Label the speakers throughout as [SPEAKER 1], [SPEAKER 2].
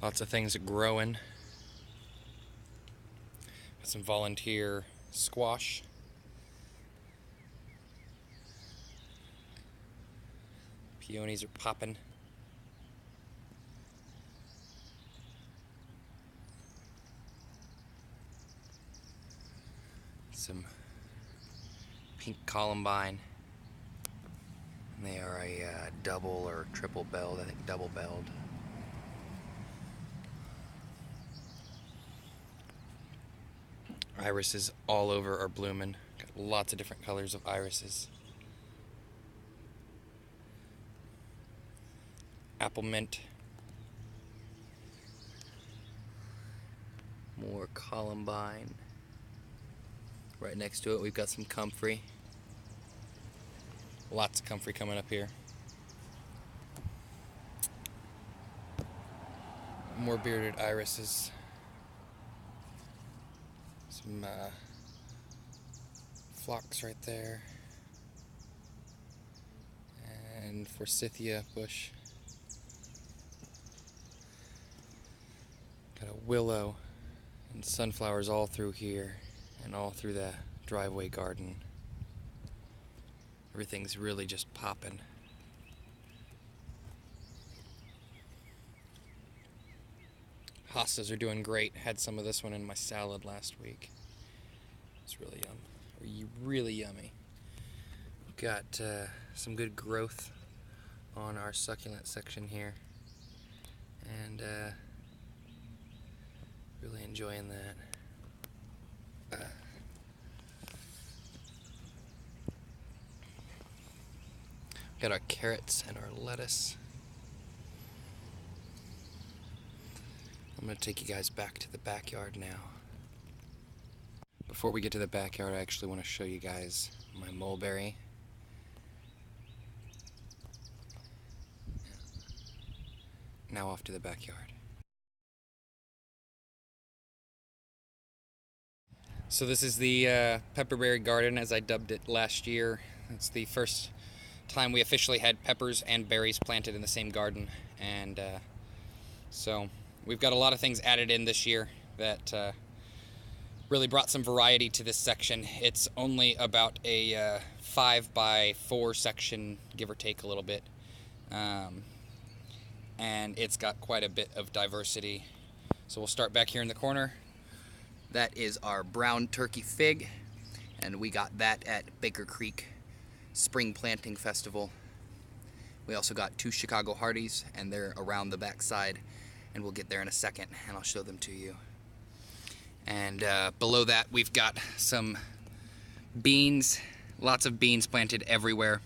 [SPEAKER 1] Lots of things growing. Got some volunteer squash. Peonies are popping. Some pink columbine. And they are a double or triple belled, I think double belled. Irises all over are blooming. Got lots of different colors of irises. Apple mint. More columbine. Right next to it we've got some comfrey. Lots of comfrey coming up here. More bearded irises. Some phlox right there. And forsythia bush. Got a willow and sunflowers all through here and all through the driveway garden. Everything's really just popping. Hostas are doing great. Had some of this one in my salad last week. It's really really yummy. Got some good growth on our succulent section here, and really enjoying that. Got our carrots and our lettuce. I'm going to take you guys back to the backyard now. Before we get to the backyard, I actually want to show you guys my mulberry. Now off to the backyard. So this is the pepperberry garden, as I dubbed it last year. It's the first time we officially had peppers and berries planted in the same garden, and so we've got a lot of things added in this year that really brought some variety to this section. It's only about a 5x4 section, give or take a little bit, and it's got quite a bit of diversity. So we'll start back here in the corner. That is our brown turkey fig, and we got that at Baker Creek Spring Planting Festival. We also got 2 Chicago Hardies, and they're around the back side, and we'll get there in a second and I'll show them to you. And below that we've got some beans, lots of beans planted everywhere.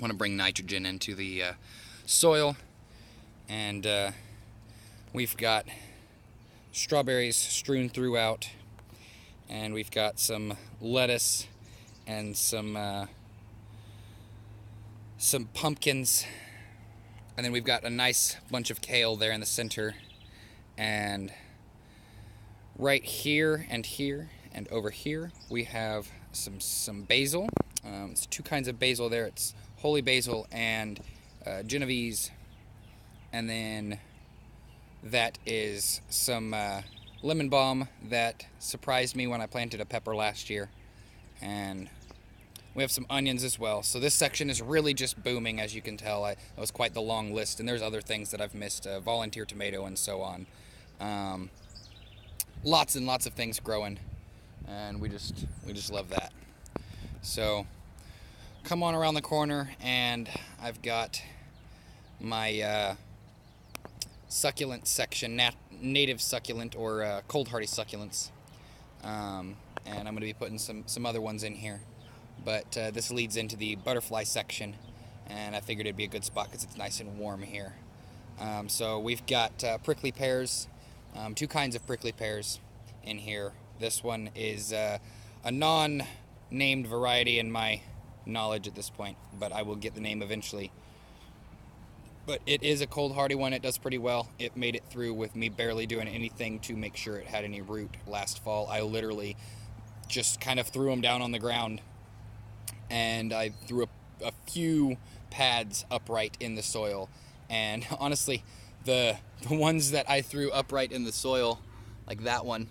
[SPEAKER 1] Want to bring nitrogen into the soil, and we've got strawberries strewn throughout, and we've got some lettuce and some pumpkins, and then we've got a nice bunch of kale there in the center, and right here and over here we have some basil. It's 2 kinds of basil there. It's holy basil and Genovese, and then that is some lemon balm that surprised me when I planted a pepper last year, and we have some onions as well. So this section is really just booming, as you can tell. That was quite the long list, and there's other things that I've missed, volunteer tomato and so on. Lots and lots of things growing, and we just love that. So come on around the corner, and I've got my succulent section, native succulent or cold hardy succulents, and I'm going to be putting some other ones in here. But this leads into the butterfly section, and I figured it'd be a good spot because it's nice and warm here. So we've got prickly pears, 2 kinds of prickly pears in here. This one is a non-named variety in my knowledge at this point, but I will get the name eventually. But it is a cold hardy one. It does pretty well. It made it through with me barely doing anything to make sure it had any root last fall. I literally just kind of threw them down on the ground, and I threw a few pads upright in the soil, and honestly the ones that I threw upright in the soil, like that one,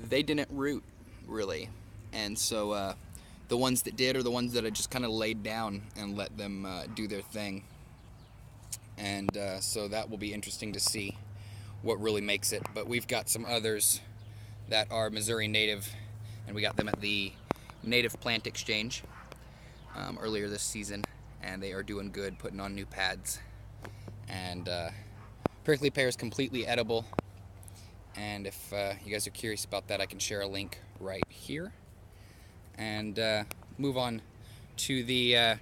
[SPEAKER 1] they didn't root really, and so the ones that did are the ones that I just kind of laid down and let them do their thing. And so that will be interesting to see what really makes it. But we've got some others that are Missouri native, and we got them at the Native Plant Exchange earlier this season, and they are doing good, putting on new pads. And prickly pear is completely edible, and if you guys are curious about that, I can share a link right here. And move on to the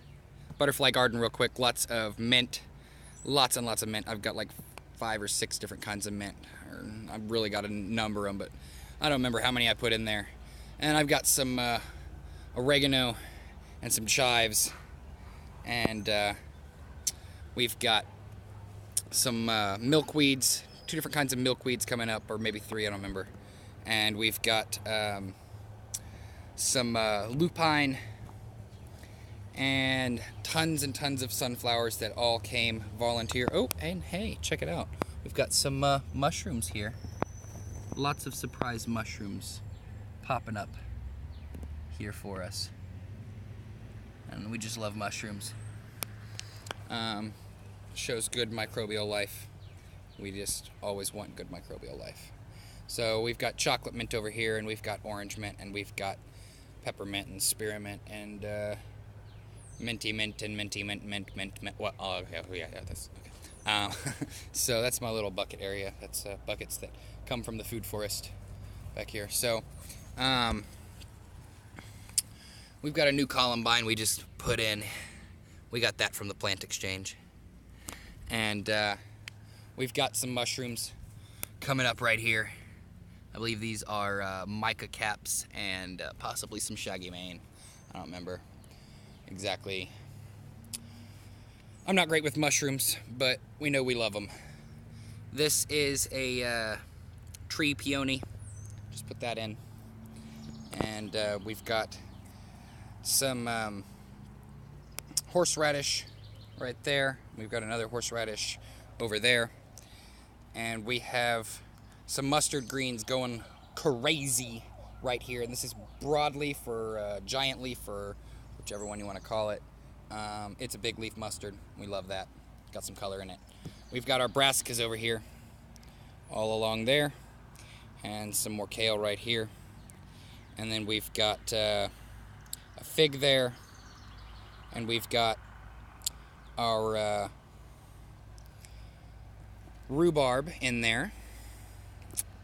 [SPEAKER 1] butterfly garden real quick. Lots of mint, lots and lots of mint. I've got like 5 or 6 different kinds of mint. I've really got to number them, but I don't remember how many I put in there. And I've got some oregano and some chives, and we've got some milkweeds, 2 different kinds of milkweeds coming up, or maybe 3, I don't remember. And we've got some lupine, and tons of sunflowers that all came volunteer. Oh, and hey, check it out. We've got some mushrooms here. Lots of surprise mushrooms popping up here for us. And we just love mushrooms. Shows good microbial life. We just always want good microbial life. So we've got chocolate mint over here, and we've got orange mint, and we've got peppermint and spearmint, and minty mint and minty mint. What? Oh, yeah, that's okay. So that's my little bucket area. That's buckets that come from the food forest back here. So we've got a new columbine we just put in. We got that from the plant exchange. And we've got some mushrooms coming up right here. I believe these are mica caps and possibly some shaggy mane. I don't remember exactly. I'm not great with mushrooms, but we know we love them. This is a tree peony. Just put that in. And we've got some horseradish right there. We've got another horseradish over there. And we have some mustard greens going crazy right here. And this is broadleaf or giant leaf, or whichever one you want to call it. It's a big leaf mustard. We love that. Got some color in it. We've got our brassicas over here, all along there, and some more kale right here. And then we've got a fig there, and we've got our rhubarb in there,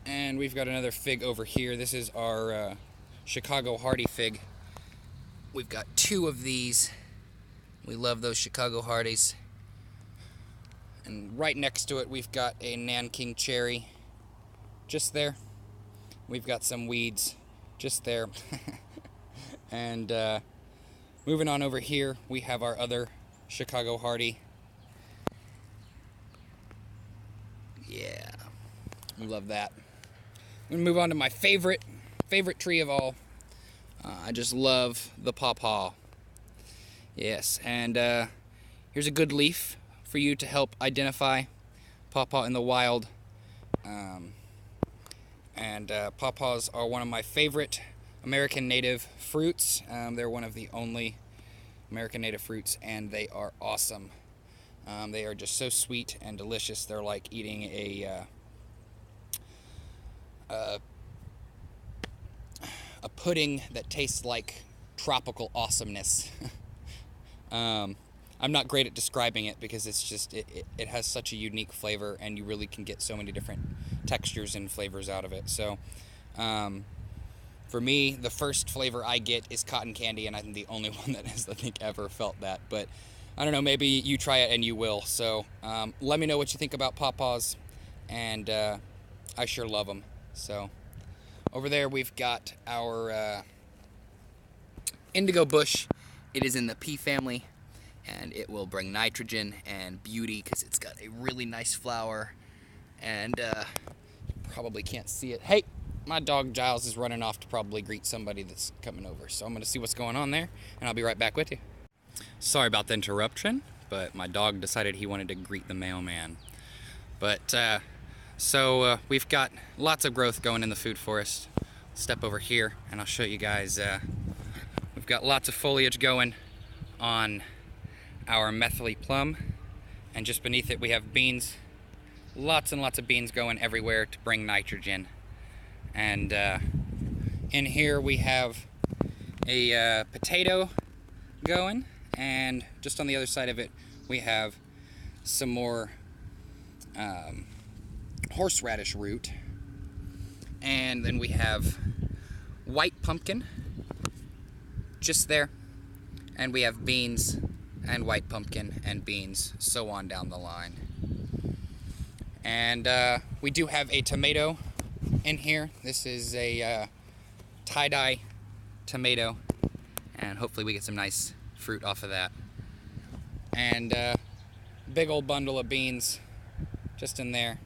[SPEAKER 1] and we've got another fig over here. This is our Chicago Hardy fig. We've got 2 of these. We love those Chicago Hardies. And right next to it, we've got a Nanking cherry just there. We've got some weeds just there. And moving on over here, we have our other Chicago Hardy. Yeah, we love that. I'm gonna move on to my favorite tree of all. I just love the pawpaw. Yes, and here's a good leaf for you to help identify pawpaw in the wild. Pawpaws are one of my favorite American native fruits. They're one of the only American native fruits, and they are awesome. They are just so sweet and delicious. They're like eating a pudding that tastes like tropical awesomeness. I'm not great at describing it because it's just it has such a unique flavor, and you really can get so many different textures and flavors out of it. So for me, the first flavor I get is cotton candy, and I'm the only one that has, I think, ever felt that. But I don't know, maybe you try it and you will. So let me know what you think about pawpaws, and I sure love them. So over there we've got our indigo bush. It is in the pea family, and it will bring nitrogen and beauty because it's got a really nice flower. And you probably can't see it. Hey, my dog Giles is running off to probably greet somebody that's coming over. So I'm going to see what's going on there, and I'll be right back with you. Sorry about the interruption, but my dog decided he wanted to greet the mailman. But so we've got lots of growth going in the food forest. Step over here and I'll show you guys. We've got lots of foliage going on our methylae plum, and just beneath it we have beans. Lots and lots of beans going everywhere to bring nitrogen. And in here we have a potato going, and just on the other side of it we have some more horseradish root, and then we have white pumpkin just there, and we have beans and white pumpkin and beans, so on down the line. And we do have a tomato in here. This is a tie-dye tomato, and hopefully we get some nice fruit off of that. And big old bundle of beans just in there.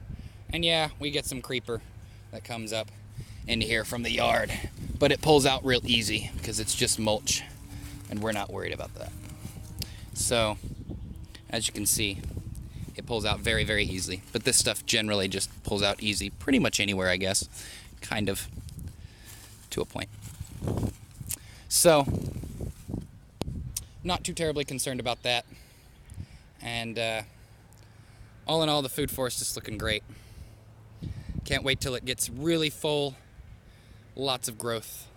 [SPEAKER 1] And yeah, we get some creeper that comes up into here from the yard, but it pulls out real easy because it's just mulch, and we're not worried about that. So as you can see, it pulls out very, very easily. But this stuff generally just pulls out easy pretty much anywhere, I guess, kind of, to a point. So not too terribly concerned about that. And all in all, the food forest is looking great. Can't wait till it gets really full. Lots of growth,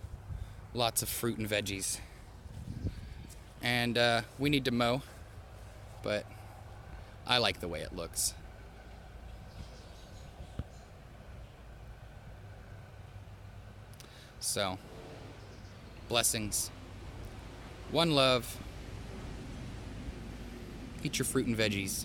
[SPEAKER 1] lots of fruit and veggies. And we need to mow, but I like the way it looks. So, blessings. One love. Eat your fruit and veggies.